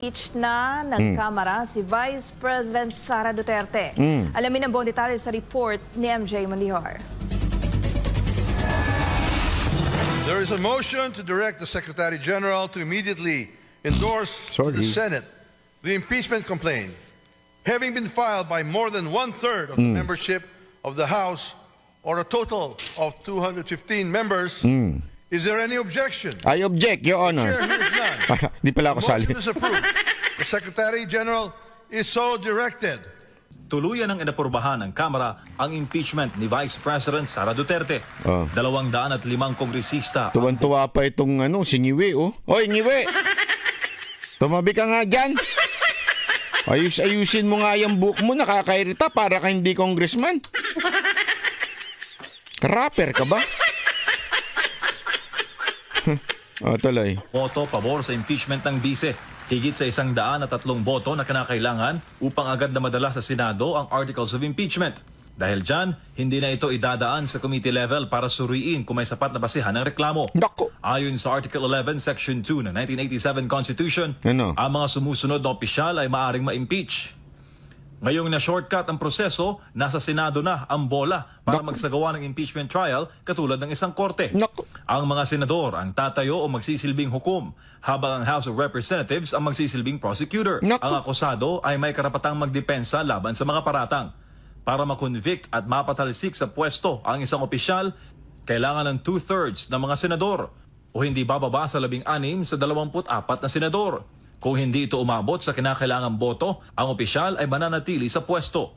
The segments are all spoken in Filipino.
Impeach na ng Kamara si Vice President Sara Duterte. Alamin ang buong detalye sa report ni MJ Mandihar. There is a motion to direct the Secretary General to immediately endorse to the Senate the impeachment complaint, having been filed by more than one-third of the membership of the House, or a total of 215 members. Is there any objection? I object, Your Honor. Chair hears none. Di pala ako sali. Motion is approved. The Secretary General is so directed. Tuluyan ng inapurbahan ng Kamara ang impeachment ni Vice President Sara Duterte. 205 kongresista. Tuwan-tuwa pa itong si Ngiwi, oh. Oy, Ngiwi! Tumabi ka nga dyan. Ayusin mo nga yung book mo, nakakairita para ka hindi congressman. Rapper ka ba? Tuloy. Boto pabor sa impeachment ng bise. Higit sa 103 boto na kinakailangan upang agad na madala sa Senado ang Articles of Impeachment. Dahil dyan, hindi na ito idadaan sa committee level para suriin kung may sapat na basihan ng reklamo. Nako. Ayon sa Article 11, Section 2 ng 1987 Constitution, Ano? ang mga sumusunod na opisyal ay maaring ma-impeach. Ngayong na-shortcut ang proseso, nasa Senado na ang bola para magsagawa ng impeachment trial katulad ng isang korte. Naku. Ang mga senador ang tatayo o magsisilbing hukom, habang ang House of Representatives ang magsisilbing prosecutor. Naku. Ang akusado ay may karapatang magdepensa laban sa mga paratang. Para makonvict at mapatalsik sa pwesto ang isang opisyal, kailangan ng 2/3 ng mga senador o hindi bababa sa 16 sa 24 na senador. Kung hindi ito umabot sa kinakailangang boto, ang opisyal ay mananatili sa pwesto.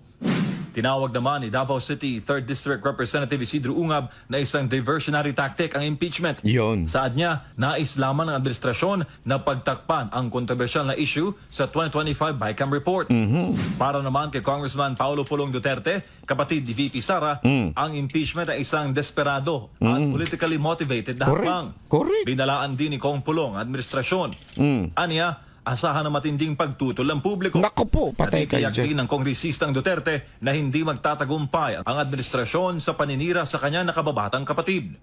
Tinawag naman ni Davao City 3rd District Representative Isidro Ungab na isang diversionary tactic ang impeachment. Yun. Saad niya, nais lamang ng administrasyon na pagtakpan ang kontrobersyal na issue sa 2025 BICAM report. Para naman kay Congressman Paulo Pulong Duterte, kapatid ni VP Sara, ang impeachment ay isang desperado at politically motivated na hakbang. Correct. Binalaan din ni Kong Pulong ang administrasyon. Aniya, asahan na matinding pagtutol ng publiko. Naku po, patay kayo Natitiyak din dyan. ng kongresistang Duterte na hindi magtatagumpay ang administrasyon sa paninira sa kanya nakababatang kapatid.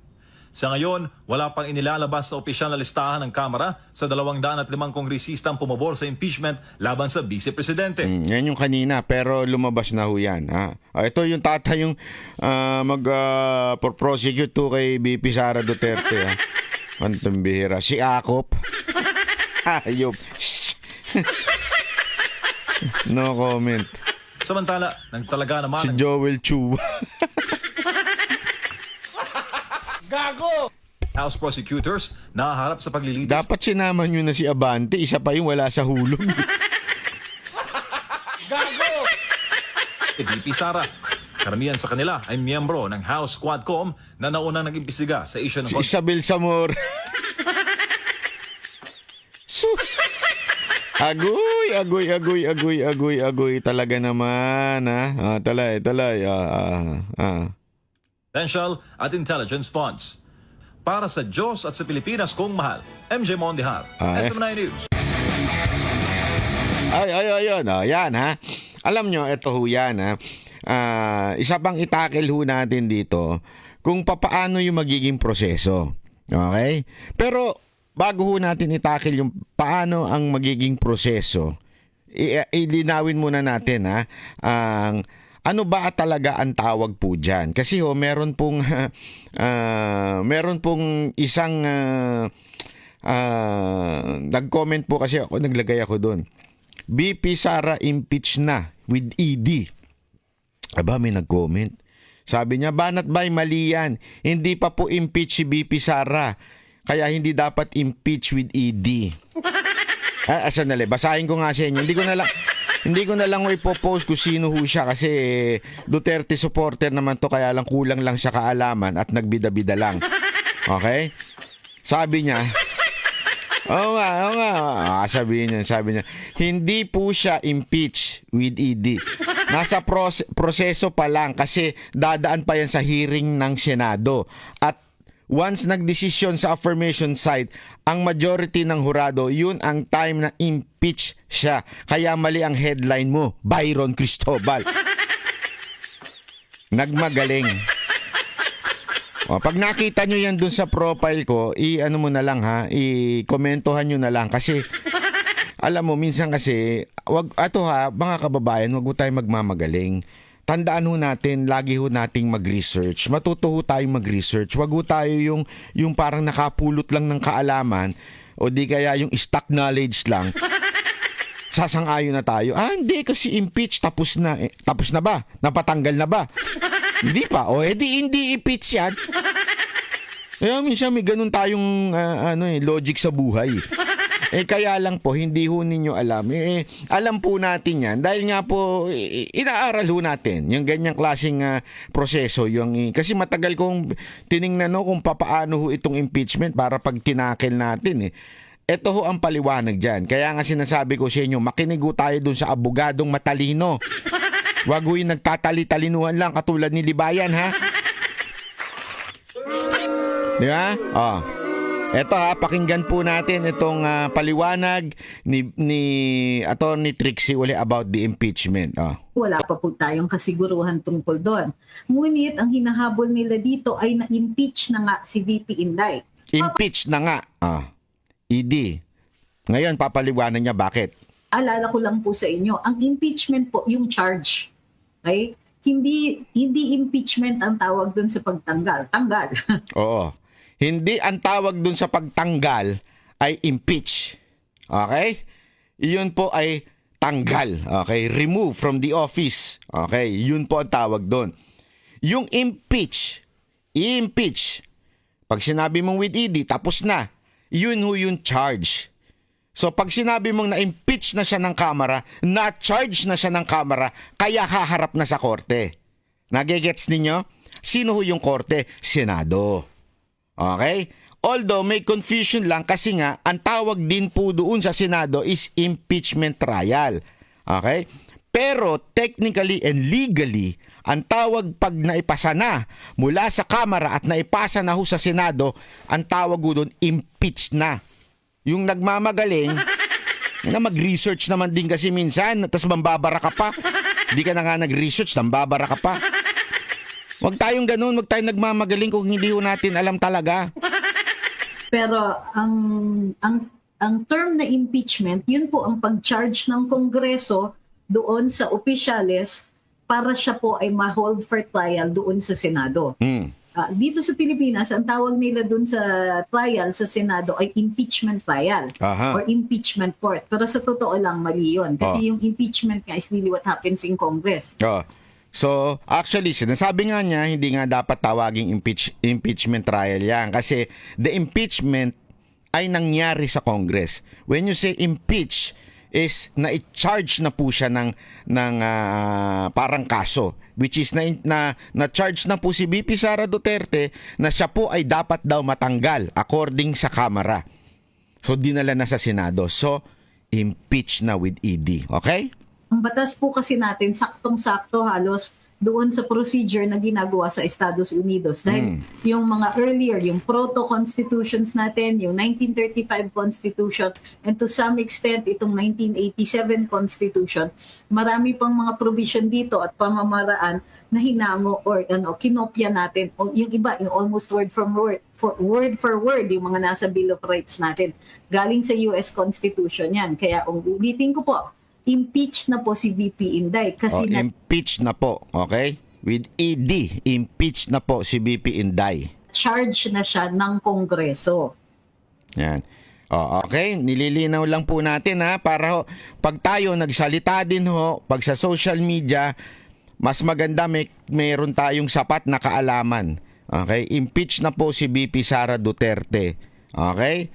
Sa ngayon, wala pang inilalabas na opisyal na listahan ng Kamara sa 205 kongresistang pumabor sa impeachment laban sa Vice-Presidente. Yan yung kanina, pero lumabas na ho yan. Ito yung tatay yung mag-prosecute to kay BP Sara Duterte. Antong bihira. Si Akop. Ayop. No comment. Samantala, nagtalaga Si naman Joel Chu. House prosecutors nahaharap sa paglilitis Dapat sinama nyo na si Abante. Isa pa yung wala sa hulog. kay VP Sara. Karamihan sa kanila ay miyembro ng House Quadcom na naunang nag-imbestiga sa issue ng Si Isabel Samor. Sus. Agoy talaga naman, talay. Potential at Intelligence Funds. Para sa Diyos at sa Pilipinas kong mahal, MJ Mondihar, SM9 News. Ayun, yan Alam nyo, ito ho yan isa pang itakil ho natin dito kung papaano yung magiging proseso. Okay? Pero bago ho natin itakil yung paano ang magiging proseso, ilinawin muna natin ang ano ba talaga ang tawag po dyan. Kasi meron pong isang nag-comment po kasi ako, naglagay ako doon. BP Sara impeach na with ED. Aba, may nag-comment. Sabi niya, banat ba'y mali yan? Hindi pa po impeach si BP Sara. Kaya hindi dapat impeach with ED. Sandali, basahin ko nga sa inyo. Hindi ko na lang ipopost kung sino ho siya kasi Duterte supporter naman to, kaya lang kulang lang siya kaalaman at nagbida-bida lang. Okay? Sabi niya, Oo nga. Sabi niya, hindi po siya impeach with ED. Nasa proseso pa lang kasi dadaan pa yan sa hearing ng Senado. At once nagdesisyon sa affirmation side, ang majority ng hurado, yun ang time na impeach siya. Kaya mali ang headline mo, Byron Cristobal. Nagmagaling. Pag nakita nyo yan dun sa profile ko, i-komentuhan nyo na lang kasi Alam mo, minsan kasi, mga kababayan, wag mo tayong magmamagaling. Tandaan ho natin, lagi ho nating mag-research. Matuto ho tayong mag-research. Wag ho tayo yung parang nakapulot lang ng kaalaman o di kaya yung stock knowledge lang. Sasang-ayon na tayo. Hindi kasi impeach, tapos na. Tapos na ba? Napatanggal na ba? Hindi pa. O edi hindi impeach yan. Kaya minsan may ganun tayong logic sa buhay. Kaya lang po, hindi ho ninyo alam. Alam po natin yan. Dahil nga po, inaaral ho natin yung ganyang klaseng proseso. Kasi matagal kong tiningnan kung papaano ho itong impeachment para pag tinakil natin. Ito ho ang paliwanag dyan. Kaya nga sinasabi ko sa inyo, makinig ho tayo dun sa abogadong matalino. Wag ho yung nagtatali-talinuhan lang katulad ni Libayan, ha? Di ba? Eto pakinggan po natin itong paliwanag ni Attorney Trixie uli about the impeachment. Wala pa po tayong kasiguruhan tungkol doon. Ngunit ang hinahabol nila dito ay na-impeach na nga si VP Inday. Impeach na nga. ED. Ngayon, papaliwanag niya bakit. Alala ko lang po sa inyo, ang impeachment po, yung charge. Okay? Hindi impeachment ang tawag doon sa pagtanggal. Tanggal. Oo. Hindi ang tawag dun sa pagtanggal ay impeach. Okay? Iyon po ay tanggal. Okay? Remove from the office. Okay? Yun po ang tawag dun. Yung impeach, pag sinabi mong with ED, tapos na. Yun ho yung charge. So pag sinabi mong na-impeach na siya ng Kamara, na-charge na siya ng Kamara, kaya haharap na sa korte. Nagigets ninyo? Sino ho yung korte? Senado. Okay? Although may confusion lang kasi nga ang tawag din po doon sa Senado is impeachment trial. Okay? Pero technically and legally, ang tawag pag naipasa na mula sa Kamara at naipasa na ho sa Senado, ang tawag doon impeach na. Yung nagmamagaling, na mag-research naman din kasi minsan, tapos mambabara ka pa. Di ka na nga nag-research, mambabara ka pa. Huwag tayong ganun, huwag tayong nagmamagaling kung hindi ho natin alam talaga. Pero ang term na impeachment, yun po ang pag-charge ng Kongreso doon sa opisyales para siya po ay ma-hold for trial doon sa Senado. Dito sa Pilipinas, ang tawag nila doon sa trial sa Senado ay impeachment trial or impeachment court. Pero sa totoo lang, mali yun. Kasi yung impeachment nga is really what happens in Congress. So, actually, sinasabi nga niya, hindi nga dapat tawaging impeachment trial yan. Kasi the impeachment ay nangyari sa Congress. When you say impeach, is na-charge na po siya ng parang kaso. Which is na-charge na po si VP Sara Duterte na siya po ay dapat daw matanggal according sa Kamara. So, dinala na sa Senado. So, impeach na with ED. Okay? Ang batas po kasi natin, saktong-sakto halos doon sa procedure na ginagawa sa Estados Unidos. Dahil yung mga earlier, yung proto-constitutions natin, yung 1935 Constitution, and to some extent, itong 1987 Constitution, marami pang mga provision dito at pamamaraan na hinango or kinopya natin. O yung iba, yung almost word for word, yung mga nasa Bill of Rights natin. Galing sa US Constitution yan. Kaya ulitin ko po, impeach na po si VP Inday kasi impeach na po, okay? With ED, impeach na po si VP Inday. Charge na siya ng Kongreso. Yan. Okay, nililinaw lang po natin para pag tayo nagsalita din pag sa social media, mas maganda mayroon tayong sapat na kaalaman. Okay? Impeach na po si VP Sara Duterte. Okay?